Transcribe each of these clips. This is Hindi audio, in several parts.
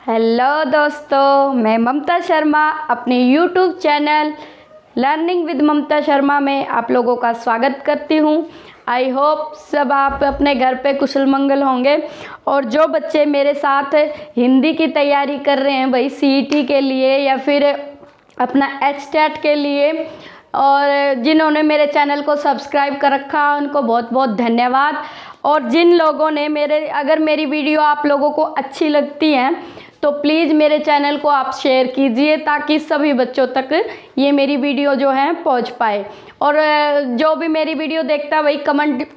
हेलो दोस्तों, मैं ममता शर्मा अपने YouTube channel learning with Mamta Sharma में आप लोगों का स्वागत करती हूँ। आई होप सब आप अपने घर पे कुशल मंगल होंगे। और जो बच्चे मेरे साथ हिंदी की तैयारी कर रहे हैं भाई सीईटी के लिए या फिर अपना एचटेट के लिए, और जिन्होंने मेरे चैनल को सब्सक्राइब कर रखा उनको बहुत बहुत धन्यवाद। और जिन लोगों ने अगर मेरी वीडियो आप लोगों को अच्छी लगती है तो प्लीज़ मेरे चैनल को आप शेयर कीजिए ताकि सभी बच्चों तक ये मेरी वीडियो जो है पहुंच पाए। और जो भी मेरी वीडियो देखता है वही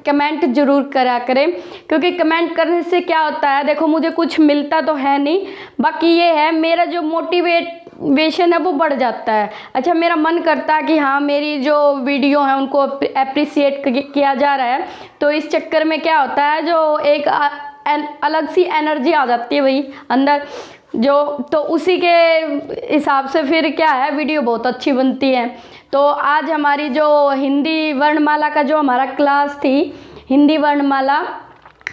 कमेंट ज़रूर करा करें, क्योंकि कमेंट करने से क्या होता है, देखो मुझे कुछ मिलता तो है नहीं, बाकी ये है मेरा जो मोटिवेशन है वो बढ़ जाता है। अच्छा, मेरा मन करता है कि हाँ मेरी जो वीडियो है उनको अप्रिसिएट किया जा रहा है, तो इस चक्कर में क्या होता है जो एक अलग सी एनर्जी आ जाती है वही अंदर जो, तो उसी के हिसाब से फिर क्या है वीडियो बहुत अच्छी बनती है। तो आज हमारी जो हिंदी वर्णमाला का जो हमारा क्लास थी हिंदी वर्णमाला,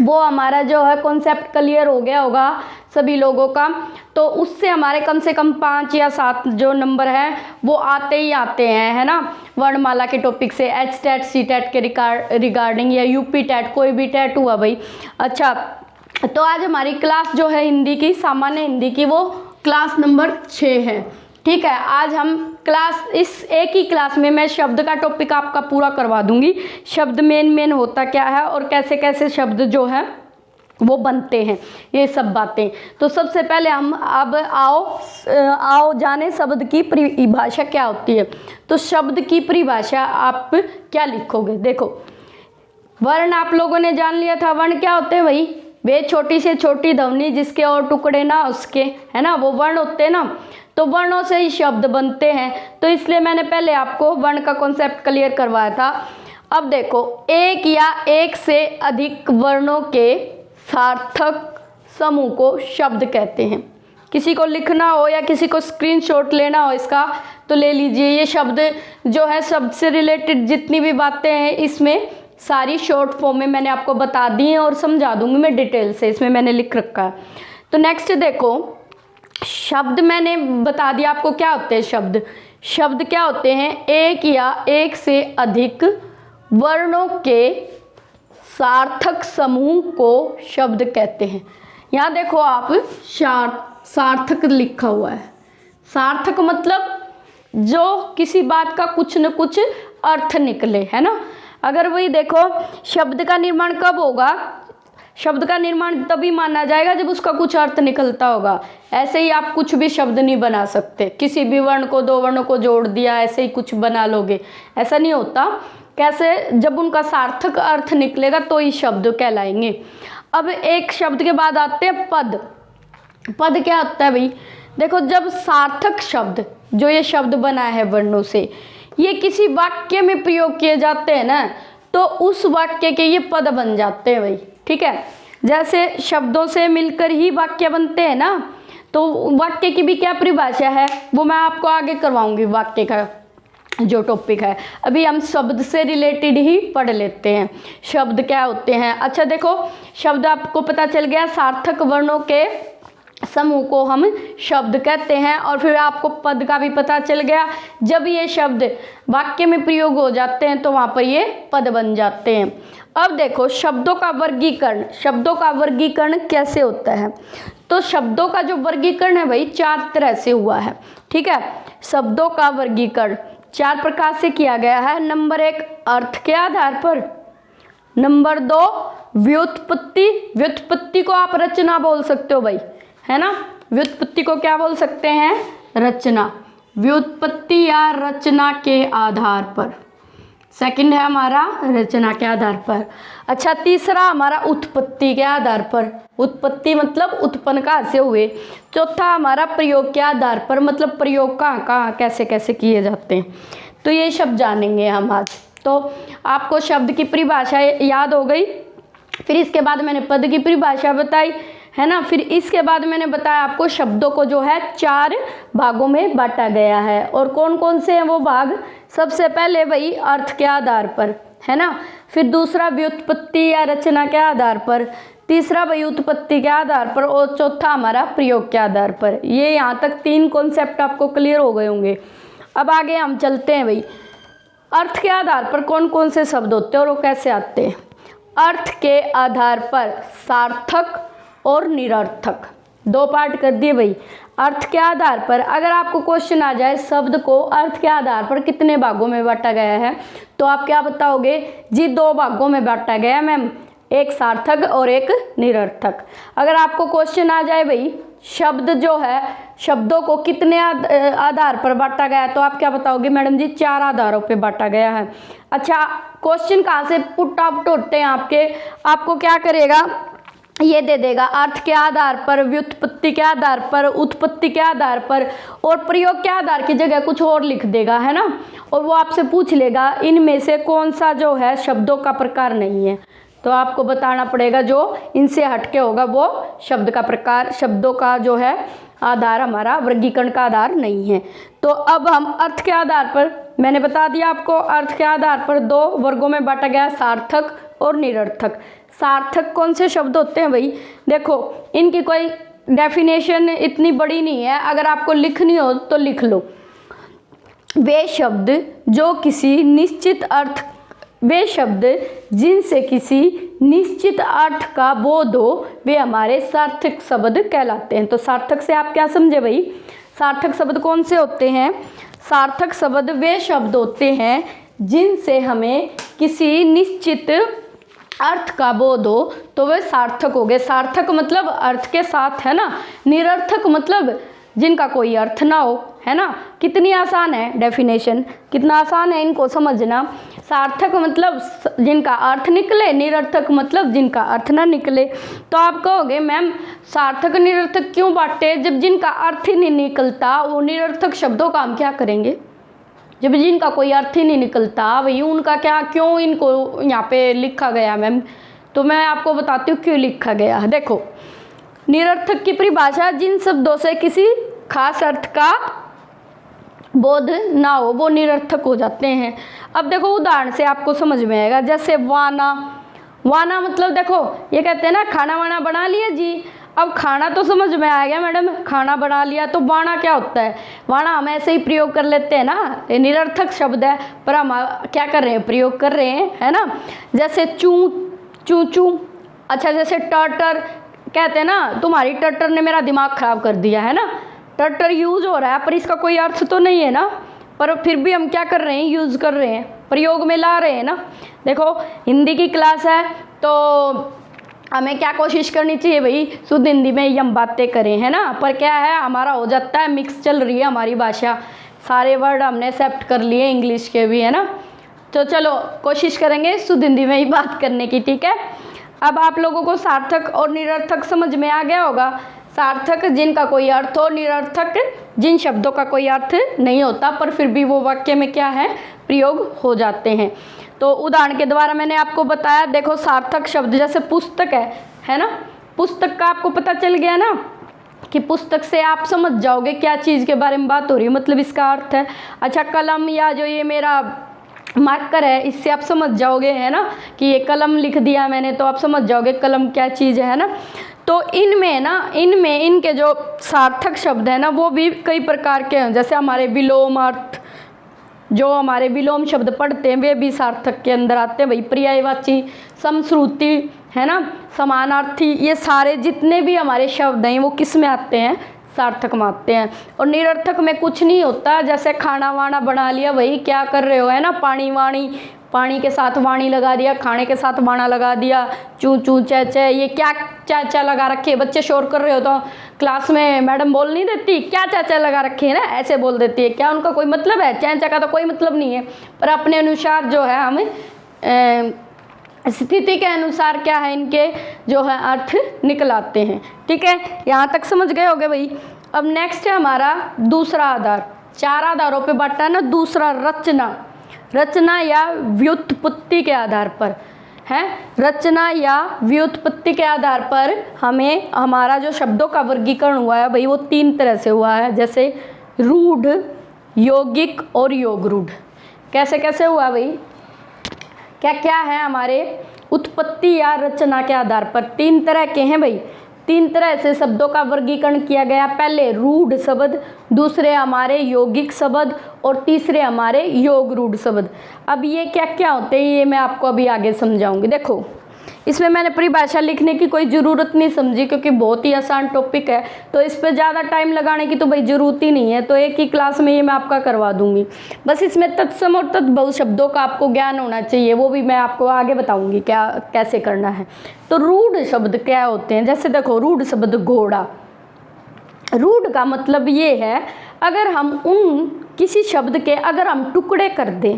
वो हमारा जो है कॉन्सेप्ट क्लियर हो गया होगा सभी लोगों का। तो उससे हमारे कम से कम 5 या 7 जो नंबर हैं वो आते ही आते हैं, है ना, वर्णमाला के टॉपिक से, एच टेट सी टेट के रिगार्डिंग या यूपी टेट, कोई भी टेट हुआ भाई। अच्छा, तो आज हमारी क्लास जो है हिंदी की, सामान्य हिंदी की, वो क्लास नंबर 6 है। ठीक है, आज हम इस एक ही क्लास में मैं शब्द का टॉपिक आपका पूरा करवा दूंगी। शब्द मेन होता क्या है और कैसे कैसे शब्द जो है वो बनते हैं, ये सब बातें। तो सबसे पहले हम अब आओ जाने शब्द की परिभाषा क्या होती है। तो शब्द की परिभाषा आप क्या लिखोगे, देखो वर्ण आप लोगों ने जान लिया था। वर्ण क्या होते हैं भाई, वे छोटी से छोटी ध्वनि जिसके और टुकड़े ना उसके, है ना, वो वर्ण होते हैं ना। तो वर्णों से ही शब्द बनते हैं, तो इसलिए मैंने पहले आपको वर्ण का कॉन्सेप्ट क्लियर करवाया था। अब देखो, एक या एक से अधिक वर्णों के सार्थक समूह को शब्द कहते हैं। किसी को लिखना हो या किसी को स्क्रीनशॉट लेना हो इसका तो ले लीजिए। ये शब्द जो है शब्द से रिलेटेड जितनी भी बातें हैं इसमें सारी शॉर्ट फॉर्म में मैंने आपको बता दी हैं और समझा दूंगी मैं डिटेल से, इसमें मैंने लिख रखा है। तो नेक्स्ट देखो, शब्द मैंने बता दिया आपको क्या होते हैं शब्द। शब्द क्या होते हैं, एक या एक से अधिक वर्णों के सार्थक समूह को शब्द कहते हैं। यहाँ देखो आप सार्थक लिखा हुआ है। सार्थक मतलब जो किसी बात का कुछ न कुछ अर्थ निकले, है ना। अगर वही देखो, शब्द का निर्माण कब होगा, शब्द का निर्माण तभी माना जाएगा जब उसका कुछ अर्थ निकलता होगा। ऐसे ही आप कुछ भी शब्द नहीं बना सकते, किसी भी वर्ण को 2 वर्णों को जोड़ दिया ऐसे ही कुछ बना लोगे, ऐसा नहीं होता। कैसे, जब उनका सार्थक अर्थ निकलेगा तो ही शब्द कहलाएंगे। अब एक शब्द के बाद आते हैं पद। पद क्या होता है भाई, देखो जब सार्थक शब्द जो ये शब्द बना है वर्णों से, ये किसी वाक्य में प्रयोग किए जाते हैं ना, तो उस वाक्य के ये पद बन जाते हैं भाई। ठीक है, जैसे शब्दों से मिलकर ही वाक्य बनते हैं ना, तो वाक्य की भी क्या परिभाषा है वो मैं आपको आगे करवाऊंगी। वाक्य का जो टॉपिक है अभी हम शब्द से रिलेटेड ही पढ़ लेते हैं, शब्द क्या होते हैं। अच्छा देखो, शब्द आपको पता चल गया, सार्थक वर्णों के समूह को हम शब्द कहते हैं। और फिर आपको पद का भी पता चल गया, जब ये शब्द वाक्य में प्रयोग हो जाते हैं तो वहाँ पर ये पद बन जाते हैं। अब देखो शब्दों का वर्गीकरण, शब्दों का वर्गीकरण कैसे होता है। तो शब्दों का जो वर्गीकरण है भाई 4 तरह से हुआ है। ठीक है, शब्दों का वर्गीकरण 4 प्रकार से किया गया है। नंबर 1 अर्थ के आधार पर, नंबर 2 व्युत्पत्ति, व्युत्पत्ति को आप रचना बोल सकते हो भाई, है ना, व्युत्पत्ति को क्या बोल सकते हैं, रचना, व्युत्पत्ति या रचना के आधार पर। सेकंड है हमारा रचना के आधार पर। अच्छा, तीसरा हमारा उत्पत्ति के आधार पर, उत्पत्ति मतलब उत्पन्न कहाँ से हुए। चौथा हमारा प्रयोग के आधार पर, मतलब प्रयोग कहाँ कहाँ कैसे कैसे किए जाते हैं। तो ये शब्द जानेंगे हम आज। तो आपको शब्द की परिभाषा याद हो गई, फिर इसके बाद मैंने पद की परिभाषा बताई, है ना। फिर इसके बाद मैंने बताया आपको शब्दों को जो है 4 भागों में बांटा गया है। और कौन कौन से हैं वो भाग, सबसे पहले वही अर्थ के आधार पर, है ना। फिर दूसरा व्युत्पत्ति या रचना के आधार पर, तीसरा व्युत्पत्ति के आधार पर और चौथा हमारा प्रयोग के आधार पर। ये यहाँ तक 3 कॉन्सेप्ट आपको क्लियर हो गए होंगे। अब आगे हम चलते हैं भाई, अर्थ के आधार पर कौन कौन से शब्द होते हैं और वो कैसे आते हैं। अर्थ के आधार पर सार्थक और निरर्थक, 2 पार्ट कर दिए भाई। अर्थ के आधार पर अगर आपको क्वेश्चन आ जाए शब्द को अर्थ के आधार पर कितने भागों में बांटा गया है, तो आप क्या बताओगे जी, 2 भागों में बांटा गया मैम, एक सार्थक और एक निरर्थक। अगर आपको क्वेश्चन आ जाए भाई शब्द जो है, शब्दों को कितने आधार पर बांटा गया है, तो आप क्या बताओगे मैडम जी, 4 आधारों पे बांटा गया है। अच्छा, क्वेश्चन कहाँ से पुट आउट होते हैं आपके, आपको क्या करेगा, ये दे देगा अर्थ के आधार पर, व्युत्पत्ति के आधार पर, उत्पत्ति के आधार पर और प्रयोग के आधार की जगह कुछ और लिख देगा, है ना। और वो आपसे पूछ लेगा इनमें से कौन सा जो है शब्दों का प्रकार नहीं है, तो आपको बताना पड़ेगा जो इनसे हटके होगा वो शब्द का प्रकार, शब्दों का जो है आधार हमारा वर्गीकरण का आधार नहीं है। तो अब हम अर्थ के आधार पर, मैंने बता दिया आपको, अर्थ के आधार पर 2 वर्गों में बांटा गया, सार्थक और निरर्थक। सार्थक कौन से शब्द होते हैं भाई, देखो इनकी कोई डेफिनेशन इतनी बड़ी नहीं है, अगर आपको लिखनी हो तो लिख लो। वे शब्द जो किसी निश्चित अर्थ, वे शब्द जिनसे किसी निश्चित अर्थ का बोध हो, वे हमारे सार्थक शब्द कहलाते हैं। तो सार्थक से आप क्या समझे भाई, सार्थक शब्द कौन से होते हैं, सार्थक शब्द वे शब्द होते हैं जिनसे हमें किसी निश्चित अर्थ का बोध हो, तो वे सार्थक हो गए। सार्थक मतलब अर्थ के साथ, है ना। निरर्थक मतलब जिनका कोई अर्थ ना हो, है ना। कितनी आसान है डेफिनेशन, कितना आसान है इनको समझना। सार्थक मतलब जिनका अर्थ निकले, निरर्थक मतलब जिनका अर्थ ना निकले। तो आप कहोगे मैम सार्थक निरर्थक क्यों बांटे, जब जिनका अर्थ ही नहीं निकलता वो निरर्थक शब्दों का हम क्या करेंगे, जब जिनका कोई अर्थ ही नहीं निकलता भाई उनका क्या, क्यों इनको यहाँ पे लिखा गया मैम। तो मैं आपको बताती हूँ क्यों लिखा गया है। देखो, निरर्थक की परिभाषा, जिन शब्दों से किसी खास अर्थ का बोध ना हो वो निरर्थक हो जाते हैं। अब देखो उदाहरण से आपको समझ में आएगा, जैसे वाना, वाना मतलब देखो ये कहते हैं ना खाना वाना बना लिया जी। अब खाना तो समझ में आ गया मैडम, खाना बना लिया, तो वाना क्या होता है, वाना हम ऐसे ही प्रयोग कर लेते हैं ना, ये निरर्थक शब्द है पर हम क्या कर रहे हैं, प्रयोग कर रहे हैं, है ना। जैसे चू, चू चू, अच्छा जैसे टर्टर, कहते हैं ना तुम्हारी टर्टर ने मेरा दिमाग खराब कर दिया, है ना। टर्टर यूज हो रहा है पर इसका कोई अर्थ तो नहीं है ना, पर फिर भी हम क्या कर रहे हैं, यूज़ कर रहे हैं, प्रयोग में ला रहे हैं ना। देखो हिंदी की क्लास है तो हमें क्या कोशिश करनी चाहिए भाई, शुद्ध हिंदी में ही हम बातें करें, है ना। पर क्या है हमारा हो जाता है मिक्स, चल रही है हमारी भाषा, सारे वर्ड हमने एक्सेप्ट कर लिए इंग्लिश के भी, है ना। तो चलो कोशिश करेंगे शुद्ध हिंदी में ही बात करने की, ठीक है। अब आप लोगों को सार्थक और निरर्थक समझ में आ गया होगा। सार्थक जिनका कोई अर्थ हो, निरर्थक जिन शब्दों का कोई अर्थ नहीं होता पर फिर भी वो वाक्य में क्या है, प्रयोग हो जाते हैं। तो उदाहरण के द्वारा मैंने आपको बताया, देखो सार्थक शब्द जैसे पुस्तक है ना। पुस्तक का आपको पता चल गया ना कि पुस्तक से आप समझ जाओगे क्या चीज़ के बारे में बात हो रही है, मतलब इसका अर्थ है। अच्छा कलम, या जो ये मेरा मार्कर है, इससे आप समझ जाओगे, है ना, कि ये कलम लिख दिया मैंने तो आप समझ जाओगे कलम क्या चीज़ है ना। तो इनमें इनके जो सार्थक शब्द है ना वो भी कई प्रकार के हैं। जैसे हमारे विलोम अर्थ, जो हमारे विलोम शब्द पढ़ते हैं वे भी सार्थक के अंदर आते हैं भाई। पर्यायवाची, समश्रुति, है ना, समानार्थी, ये सारे जितने भी हमारे शब्द हैं वो किस में आते हैं, सार्थक में आते हैं। और निरर्थक में कुछ नहीं होता, जैसे खाना वाना बना लिया, वही क्या कर रहे हो, है ना, पानी वाणी, पानी के साथ वाणी लगा दिया, खाने के साथ वाणा लगा दिया, चू चू चे चे, ये क्या चाचा लगा रखे, बच्चे शोर कर रहे हो तो क्लास में मैडम बोल नहीं देती क्या चाचा लगा रखे है ना, ऐसे बोल देती है, क्या उनका कोई मतलब है, चाचा का तो कोई मतलब नहीं है, पर अपने अनुसार जो है हम स्थिति के अनुसार क्या है इनके जो है अर्थ निकलाते हैं, ठीक है। यहाँ तक समझ गए होगे भाई। अब नेक्स्ट है हमारा दूसरा आधार, 4 आधारों पे बांटा है ना। दूसरा रचना, रचना या व्युत्पत्ति के आधार पर है, रचना या व्युत्पत्ति के आधार पर हमें हमारा जो शब्दों का वर्गीकरण हुआ है भाई वो 3 तरह से हुआ है, जैसे रूढ़, यौगिक और योग रूढ़। कैसे कैसे हुआ भाई, क्या क्या है हमारे उत्पत्ति या रचना के आधार पर। 3 तरह के हैं भाई, 3 तरह से शब्दों का वर्गीकरण किया गया। पहले रूढ़ शब्द, दूसरे हमारे यौगिक शब्द और तीसरे हमारे योग रूढ़ शब्द। अब ये क्या क्या होते हैं ये मैं आपको अभी आगे समझाऊंगी। देखो इसमें मैंने परिभाषा लिखने की कोई ज़रूरत नहीं समझी क्योंकि बहुत ही आसान टॉपिक है, तो इस पर ज़्यादा टाइम लगाने की तो भाई ज़रूरत ही नहीं है, तो एक ही क्लास में ये मैं आपका करवा दूंगी। बस इसमें तत्सम और तद्भव शब्दों का आपको ज्ञान होना चाहिए, वो भी मैं आपको आगे बताऊंगी क्या कैसे करना है। तो रूढ़ शब्द क्या होते हैं, जैसे देखो रूढ़ शब्द घोड़ा। रूढ़ का मतलब ये है अगर हम किसी शब्द के अगर हम टुकड़े कर दें,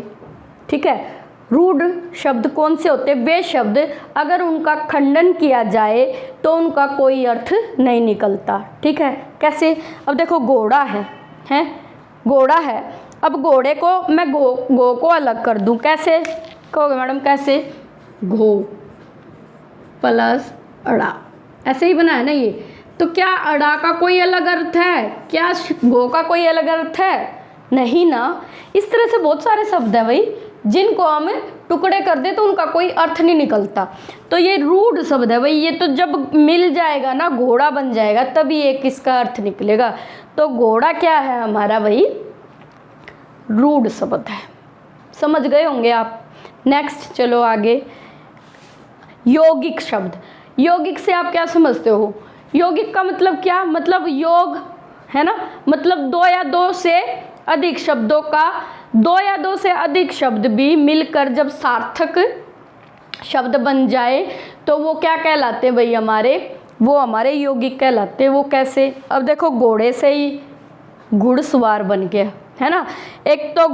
ठीक है। रूढ़ शब्द कौन से होते हैं, वे शब्द अगर उनका खंडन किया जाए तो उनका कोई अर्थ नहीं निकलता, ठीक है। कैसे, अब देखो घोड़ा है घोड़ा है। अब घोड़े को मैं गो को अलग कर दूं, कैसे कहोगे मैडम, कैसे, घो प्लस अड़ा, ऐसे ही बना है ना ये। तो क्या अड़ा का कोई अलग अर्थ है, क्या घो का कोई अलग अर्थ है, नहीं ना। इस तरह से बहुत सारे शब्द हैं भाई जिनको हम टुकड़े कर दे तो उनका कोई अर्थ नहीं निकलता। तो ये रूढ़ शब्द है भाई, ये तो जब मिल जाएगा ना, घोड़ा बन जाएगा, तभी एक इसका अर्थ निकलेगा। तो घोड़ा क्या है हमारा भाई, रूढ़ शब्द है। समझ गए होंगे आप। नेक्स्ट चलो आगे, यौगिक शब्द। यौगिक से आप क्या समझते हो, यौगिक का मतलब क्या, मतलब योग है ना, मतलब 2 या 2 से अधिक शब्दों का, 2 या 2 से अधिक शब्द भी मिलकर जब सार्थक शब्द बन जाए तो वो क्या कहलाते हैं भाई हमारे, वो हमारे यौगिक कहलाते हैं। वो कैसे, अब देखो घोड़े से ही घुड़सवार बन गया है ना। एक तो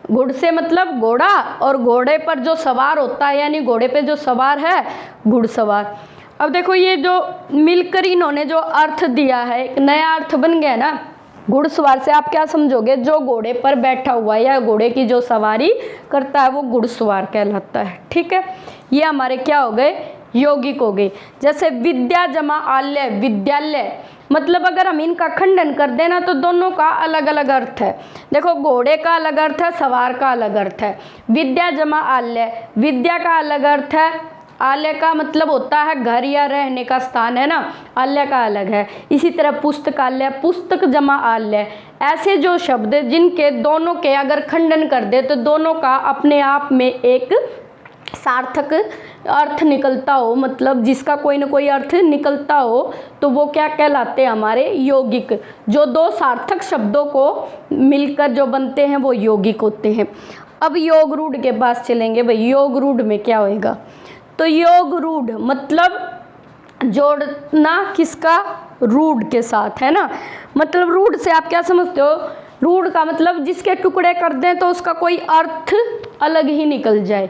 गुड़ से मतलब घोड़ा, और घोड़े पर जो सवार होता है यानी घोड़े पे जो सवार है घुड़सवार। अब देखो ये जो मिलकर इन्होंने जो अर्थ दिया है, एक नया अर्थ बन गया ना। घुड़सवार से आप क्या समझोगे, जो घोड़े पर बैठा हुआ है या घोड़े की जो सवारी करता है वो घुड़सवार कहलाता है, ठीक है। ये हमारे क्या हो गए, यौगिक हो गए। जैसे विद्या जमा आलय, विद्यालय, मतलब अगर हम इनका खंडन कर देना तो दोनों का अलग अलग अर्थ है। देखो घोड़े का अलग अर्थ है, सवार का अलग अर्थ है। विद्या जमा आलय, विद्या का अलग अर्थ है, आलय का मतलब होता है घर या रहने का स्थान है ना, आलय का अलग है। इसी तरह पुस्तकालय, पुस्तक जमा आलय, ऐसे जो शब्द जिनके दोनों के अगर खंडन कर दे तो दोनों का अपने आप में एक सार्थक अर्थ निकलता हो, मतलब जिसका कोई ना कोई अर्थ निकलता हो, तो वो क्या कहलाते हैं हमारे यौगिक। जो 2 सार्थक शब्दों को मिलकर जो बनते हैं वो यौगिक होते हैं। अब योग रूढ़ के पास चलेंगे भाई। योग रूढ़ में क्या होएगा, तो योग रूढ़ मतलब जोड़ना किसका, रूढ़ के साथ है ना। मतलब रूढ़ से आप क्या समझते हो, रूढ़ का मतलब जिसके टुकड़े कर दें तो उसका कोई अर्थ अलग ही निकल जाए।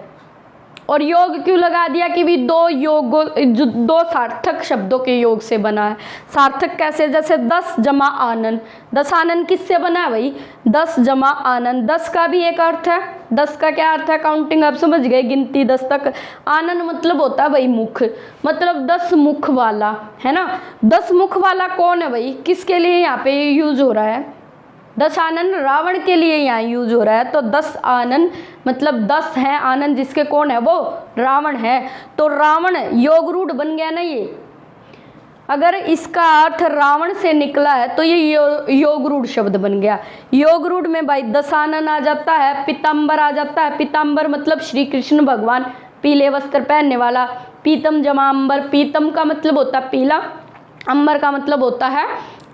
और योग क्यों लगा दिया कि भी 2 सार्थक शब्दों के योग से बना है। सार्थक कैसे, जैसे 10 जमा आनंद, 10 आनंद किससे बना है भाई, 10 जमा आनंद, 10 का भी एक अर्थ है। 10 का क्या अर्थ है, काउंटिंग, आप समझ गए, गिनती 10 तक। आनंद मतलब होता है भाई मुख, मतलब 10 मुख वाला है ना। 10 मुख वाला कौन है भाई, किसके लिए यहाँ पे यूज हो रहा है, 10 आनंद रावण के लिए यहाँ यूज हो रहा है। तो 10 आनंद मतलब 10 है आनंद, जिसके कौन है, वो रावण है। तो रावण योग रूढ़ बन गया ना ये। अगर इसका अर्थ रावण से निकला है तो ये योग रूढ़ शब्द बन गया। योग रूढ़ में भाई दशानन आ जाता है, पीताम्बर आ जाता है। पीताम्बर मतलब श्री कृष्ण भगवान पीले वस्त्र पहनने वाला। पीतम जमा अंबर, पीतम का मतलब होता है पीला, अंबर का मतलब होता है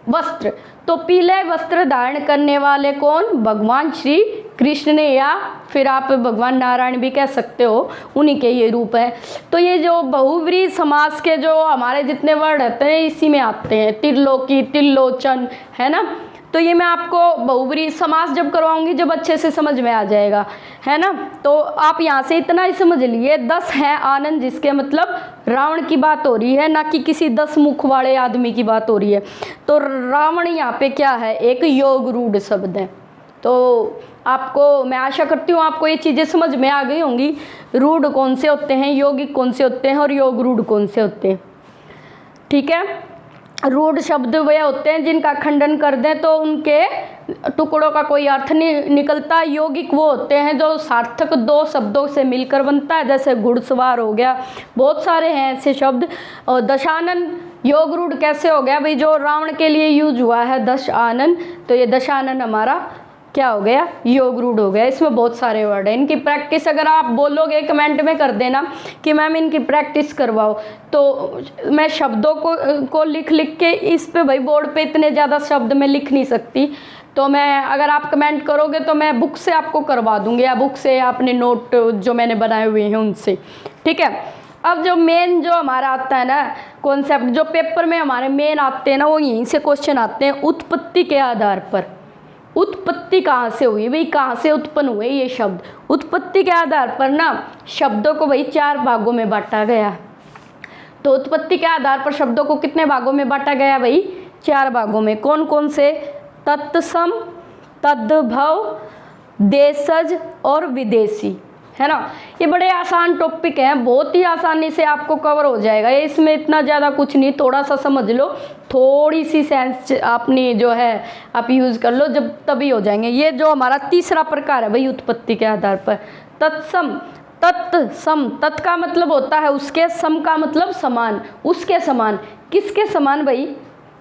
वस्त्र। तो पीले वस्त्र धारण करने वाले कौन, भगवान श्री कृष्ण ने, या फिर आप भगवान नारायण भी कह सकते हो, उन्हीं के ये रूप है। तो ये जो बहुव्रीहि समास के जो हमारे जितने वर्ड रहते हैं इसी में आते हैं, त्रिलोकी, त्रिलोचन है ना। तो ये मैं आपको बहुव्रीहि समास जब करवाऊंगी जब अच्छे से समझ में आ जाएगा, है ना। तो आप यहाँ से इतना ही समझ लिए, 10 है आनंद, जिसके मतलब रावण की बात हो रही है, ना कि किसी 10 मुख वाले आदमी की बात हो रही है। तो रावण यहाँ पे क्या है, एक योग रूढ़ शब्द है। तो आपको मैं आशा करती हूँ आपको ये चीज़ें समझ में आ गई होंगी, रूढ़ कौन से होते हैं, यौगिक कौन से होते हैं और योग रूढ़ कौन से होते हैं, ठीक है। रूढ़ शब्द वे होते हैं जिनका खंडन कर दें तो उनके टुकड़ों का कोई अर्थ नहीं निकलता। यौगिक वो होते हैं जो सार्थक दो शब्दों से मिलकर बनता है, जैसे घुड़सवार हो गया, बहुत सारे हैं ऐसे शब्द। और दशानन योग रूढ़ कैसे हो गया भाई, जो रावण के लिए यूज हुआ है दशानन, तो ये दशानन हमारा क्या हो गया, योग रूढ़ हो गया। इसमें बहुत सारे वर्ड हैं, इनकी प्रैक्टिस अगर आप बोलोगे कमेंट में कर देना कि मैम इनकी प्रैक्टिस करवाओ, तो मैं शब्दों को लिख लिख के इस पे भाई बोर्ड पे इतने ज़्यादा शब्द मैं लिख नहीं सकती, तो मैं अगर आप कमेंट करोगे तो मैं बुक से आपको करवा दूँगी, या बुक से अपने नोट जो मैंने बनाए हुए हैं उनसे, ठीक है। अब जो मेन जो हमारा आता है ना कॉन्सेप्ट, जो पेपर में हमारे मेन आते हैं ना, वो यहीं से क्वेश्चन आते हैं उत्पत्ति के आधार पर। उत्पत्ति कहाँ से हुई भाई, कहाँ से उत्पन्न हुए ये शब्द। उत्पत्ति के आधार पर ना शब्दों को भाई 4 भागों में बांटा गया। तो उत्पत्ति के आधार पर शब्दों को कितने भागों में बांटा गया भाई, 4 भागों में। कौन कौन से, तत्सम, तद्भव, देशज और विदेशी, है ना। ये बड़े आसान टॉपिक हैं, बहुत ही आसानी से आपको कवर हो जाएगा, ये इसमें इतना ज़्यादा कुछ नहीं, थोड़ा सा समझ लो, थोड़ी सी सेंस अपनी जो है आप यूज़ कर लो, जब तभी हो जाएंगे। ये जो हमारा तीसरा प्रकार है भाई उत्पत्ति के आधार पर, तत्सम, तत्सम, तत् का मतलब होता है उसके, सम का मतलब समान, उसके समान। किसके समान भाई,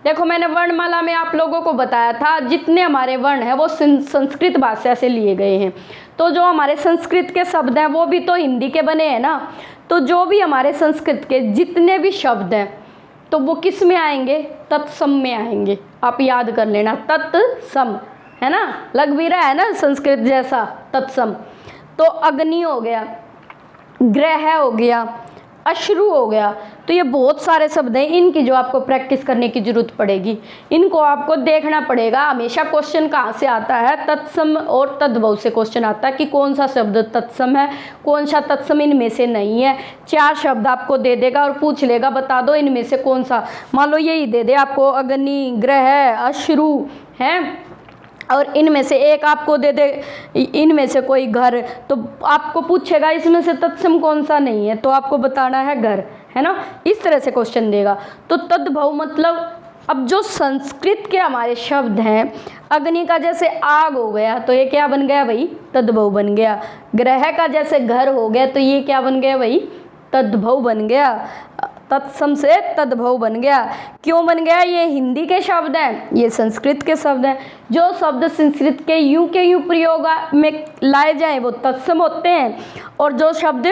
देखो मैंने वर्णमाला में आप लोगों को बताया था जितने हमारे वर्ण हैं वो संस्कृत भाषा से लिए गए हैं। तो जो हमारे संस्कृत के शब्द हैं वो भी तो हिंदी के बने हैं ना, तो जो भी हमारे संस्कृत के जितने भी शब्द हैं तो वो किस में आएंगे, तत्सम में आएंगे। आप याद कर लेना, तत्सम, है ना, लग भी रहा है ना संस्कृत जैसा, तत्सम। तो अग्नि हो गया, ग्रह हो गया, अश्रु हो गया, तो ये बहुत सारे शब्द हैं, इनकी जो आपको प्रैक्टिस करने की जरूरत पड़ेगी, इनको आपको देखना पड़ेगा। हमेशा क्वेश्चन कहाँ से आता है, तत्सम और तद्भव से क्वेश्चन आता है कि कौन सा शब्द तत्सम है, कौन सा तत्सम इनमें से नहीं है। 4 शब्द आपको दे देगा और पूछ लेगा बता दो इनमें से कौन सा, मान लो यही दे दे आपको, अग्नि, ग्रह, अश्रु है, और इनमें से एक आपको दे दे इनमें से कोई घर, तो आपको पूछेगा इसमें से तत्सम कौन सा नहीं है, तो आपको बताना है घर, है ना। इस तरह से क्वेश्चन देगा। तो तद्भव मतलब, अब जो संस्कृत के हमारे शब्द हैं, अग्नि का जैसे आग हो गया तो ये क्या बन गया भाई, तद्भव बन गया। ग्रह का जैसे घर हो गया तो ये क्या बन गया भाई, तद्भव बन गया। तत्सम से तद्भव बन गया। क्यों बन गया, ये हिंदी के शब्द हैं, ये संस्कृत के शब्द हैं। जो शब्द संस्कृत के यूं प्रयोग में लाए जाए वो तत्सम होते हैं, और जो शब्द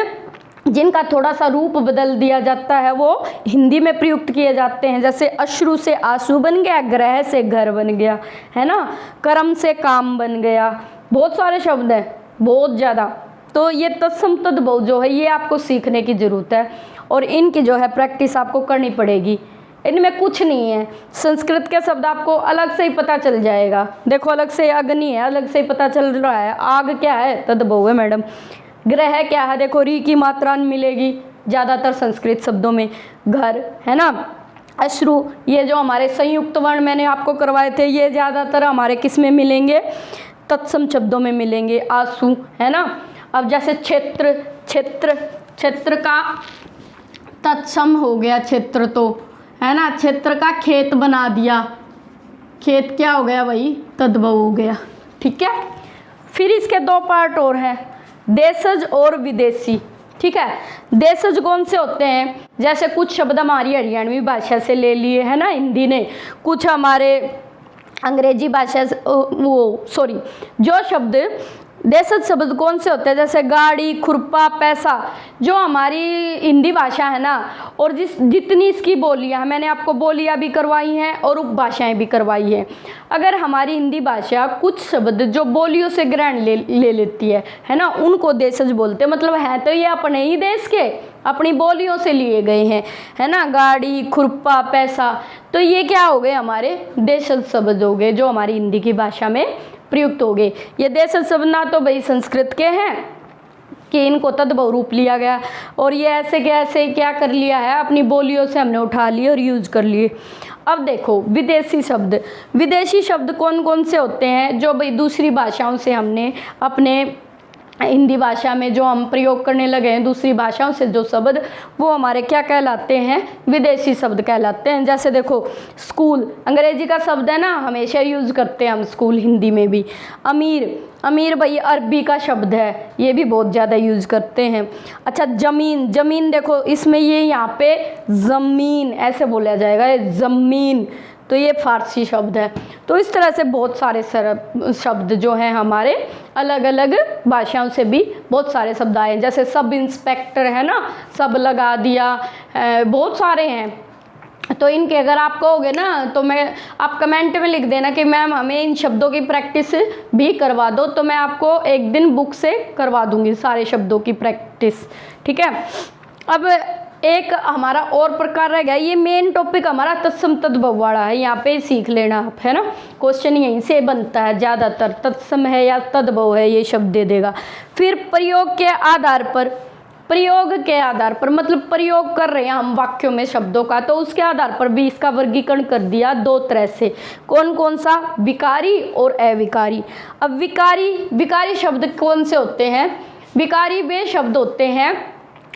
जिनका थोड़ा सा रूप बदल दिया जाता है वो हिंदी में प्रयुक्त किए जाते हैं। जैसे अश्रु से आंसू बन गया, ग्रह से घर बन गया, है ना, कर्म से काम बन गया, बहुत सारे शब्द हैं, बहुत ज़्यादा। तो ये तत्सम तद्भव जो है ये आपको सीखने की ज़रूरत है, और इनकी जो है प्रैक्टिस आपको करनी पड़ेगी। इनमें कुछ नहीं है, संस्कृत के शब्द आपको अलग से ही पता चल जाएगा। देखो अलग से अग्नि है, अलग से ही पता चल रहा है, आग क्या है, तद्भव है मैडम। ग्रह क्या है, देखो री की मात्रा मिलेगी ज़्यादातर संस्कृत शब्दों में, घर, है ना। अश्रु, ये जो हमारे संयुक्त वर्ण मैंने आपको करवाए थे ये ज़्यादातर हमारे किस में मिलेंगे, तत्सम शब्दों में मिलेंगे। आंसू, है ना। अब जैसे क्षेत्र, क्षेत्र का तत्सम हो गया क्षेत्र, तो है ना, क्षेत्र का खेत बना दिया, खेत क्या हो गया भाई, तद्भव हो गया, ठीक है। फिर इसके 2 पार्ट और हैं, देशज और विदेशी, ठीक है। देशज कौन से होते हैं, जैसे कुछ शब्द हमारी हरियाणवी भाषा से ले लिए, है ना, हिंदी ने, कुछ हमारे अंग्रेजी भाषा से, जो शब्द देशज शब्द कौन से होते हैं, जैसे गाड़ी, खुरपा, पैसा, जो हमारी हिंदी भाषा है ना, और जितनी इसकी बोलियाँ, मैंने आपको बोलियाँ भी करवाई हैं और उपभाषाएँ भी करवाई हैं। अगर हमारी हिंदी भाषा कुछ शब्द जो बोलियों से ग्रहण ले लेती है ना, उनको देशज बोलते हैं। मतलब है तो ये अपने ही देश के, अपनी बोलियों से लिए गए हैं, है ना, गाड़ी, खुरपा, पैसा, तो ये क्या हो गए, हमारे देशज शब्द हो गए, जो हमारी हिंदी की भाषा में प्रयुक्त हो गए। ये देशज शब्द ना तो भाई संस्कृत के हैं कि इनको तद्भव रूप लिया गया, और ये ऐसे के ऐसे क्या कर लिया है, अपनी बोलियों से हमने उठा लिए और यूज कर लिए। अब देखो विदेशी शब्द, विदेशी शब्द कौन कौन से होते हैं, जो भाई दूसरी भाषाओं से हमने अपने हिंदी भाषा में जो हम प्रयोग करने लगे हैं दूसरी भाषाओं से जो शब्द, वो हमारे क्या कहलाते हैं, विदेशी शब्द कहलाते हैं। जैसे देखो स्कूल अंग्रेजी का शब्द है ना, हमेशा यूज़ करते हैं हम स्कूल हिंदी में भी। अमीर, अमीर भाई अरबी का शब्द है, ये भी बहुत ज़्यादा यूज़ करते हैं। अच्छा जमीन, जमीन देखो इसमें ये यहाँ पे ज़मीन ऐसे बोला जाएगा, ये ज़मीन, तो ये फारसी शब्द है। तो इस तरह से बहुत सारे शब्द जो हैं हमारे अलग अलग भाषाओं से भी बहुत सारे शब्द आए हैं। जैसे सब इंस्पेक्टर है ना, सब लगा दिया, बहुत सारे हैं। तो इनके अगर आप कहोगे ना तो आप कमेंट में लिख देना कि मैम हमें इन शब्दों की प्रैक्टिस भी करवा दो, तो मैं आपको एक दिन बुक से करवा दूंगी सारे शब्दों की प्रैक्टिस, ठीक है। अब एक हमारा और प्रकार रह गया, ये मेन टॉपिक हमारा तत्सम तद्भव वाला है, यहाँ पे सीख लेना आप, है ना। क्वेश्चन यहीं से बनता है ज़्यादातर, तत्सम है या तद्भव है ये शब्द दे देगा। फिर प्रयोग के आधार पर, प्रयोग के आधार पर मतलब प्रयोग कर रहे हैं हम वाक्यों में शब्दों का, तो उसके आधार पर भी इसका वर्गीकरण कर दिया दो तरह से। कौन कौन सा, विकारी और अविकारी। अब विकारी शब्द कौन से होते हैं, विकारी वे शब्द होते हैं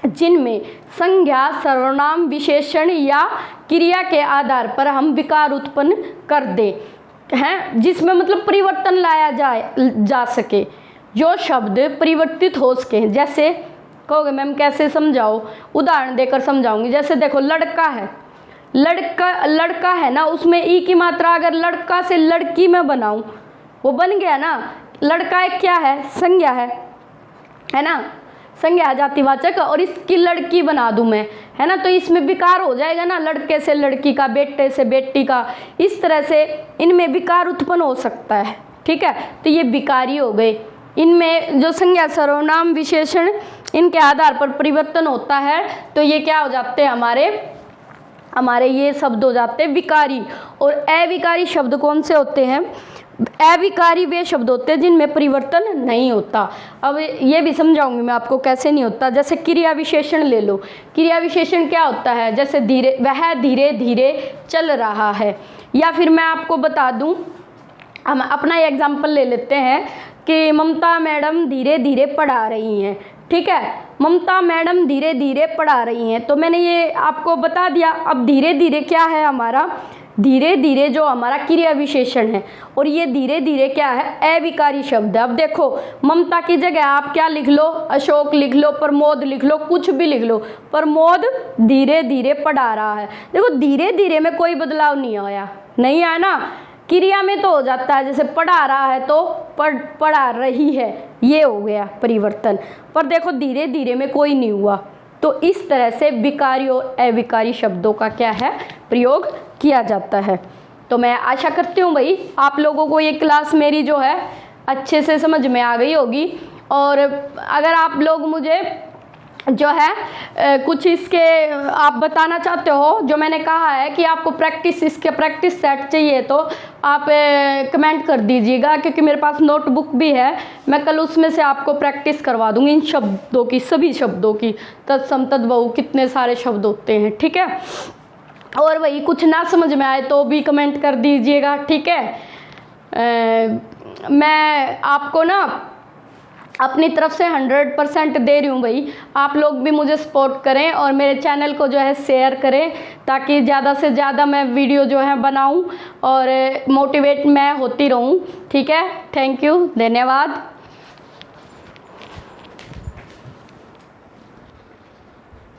जिनमें संज्ञा, सर्वनाम, विशेषण या क्रिया के आधार पर हम विकार उत्पन्न कर दें, हैं, जिसमें मतलब परिवर्तन लाया जा सके, जो शब्द परिवर्तित हो सके। जैसे कहोगे मैम कैसे समझाओ, उदाहरण देकर समझाऊंगी। जैसे देखो लड़का है, लड़का है ना, उसमें ई की मात्रा अगर लड़का से लड़की में बनाऊं, वो बन गया ना। लड़का एक क्या है, संज्ञा है ना, संज्ञा जातिवाचक, और इसकी लड़की बना दूं मैं, है ना, तो इसमें विकार हो जाएगा ना, लड़के से लड़की का, बेटे से बेटी का, इस तरह से इनमें विकार उत्पन्न हो सकता है, ठीक है। तो ये विकारी हो गए। इनमें जो संज्ञा, सर्वनाम, विशेषण इनके आधार पर परिवर्तन होता है, तो ये क्या हो जाते हैं हमारे ये शब्द हो जाते हैं विकारी। और अविकारी शब्द कौन से होते हैं, अविकारी वे शब्द होते हैं जिनमें परिवर्तन नहीं होता। अब ये भी समझाऊंगी मैं आपको कैसे नहीं होता। जैसे क्रिया विशेषण ले लो, क्रिया विशेषण क्या होता है, जैसे वह धीरे धीरे चल रहा है। या फिर मैं आपको बता दूं, हम अपना एग्जाम्पल ले लेते हैं कि ममता मैडम धीरे धीरे पढ़ा रही हैं, ठीक है, ममता मैडम धीरे धीरे पढ़ा रही हैं, तो मैंने ये आपको बता दिया। अब धीरे धीरे क्या है हमारा, धीरे धीरे जो हमारा क्रिया विशेषण है, और ये धीरे धीरे क्या है, अविकारी शब्द है। अब देखो ममता की जगह आप क्या लिख लो, अशोक लिख लो, प्रमोद लिख लो, कुछ भी लिख लो, प्रमोद धीरे धीरे पढ़ा रहा है। देखो धीरे धीरे में कोई बदलाव नहीं आया ना, क्रिया में तो हो जाता है, जैसे पढ़ा रहा है तो पढ़ा रही है, ये हो गया परिवर्तन, पर देखो धीरे धीरे में कोई नहीं हुआ। तो इस तरह से विकारी और अविकारी शब्दों का क्या है, प्रयोग किया जाता है। तो मैं आशा करती हूँ भाई आप लोगों को ये क्लास मेरी जो है अच्छे से समझ में आ गई होगी। और अगर आप लोग मुझे जो है कुछ इसके आप बताना चाहते हो, जो मैंने कहा है कि आपको इसके प्रैक्टिस सेट चाहिए, तो आप कमेंट कर दीजिएगा, क्योंकि मेरे पास नोटबुक भी है, मैं कल उसमें से आपको प्रैक्टिस करवा दूंगी इन शब्दों की, सभी शब्दों की, तत्सम तद्भव कितने सारे शब्द होते हैं, ठीक है। और वही कुछ ना समझ में आए तो भी कमेंट कर दीजिएगा, ठीक है। मैं आपको ना अपनी तरफ से 100% दे रही हूँ भाई, आप लोग भी मुझे सपोर्ट करें और मेरे चैनल को जो है शेयर करें, ताकि ज़्यादा से ज़्यादा मैं वीडियो जो है बनाऊँ और मोटिवेट मैं होती रहूँ, ठीक है। थैंक यू, धन्यवाद।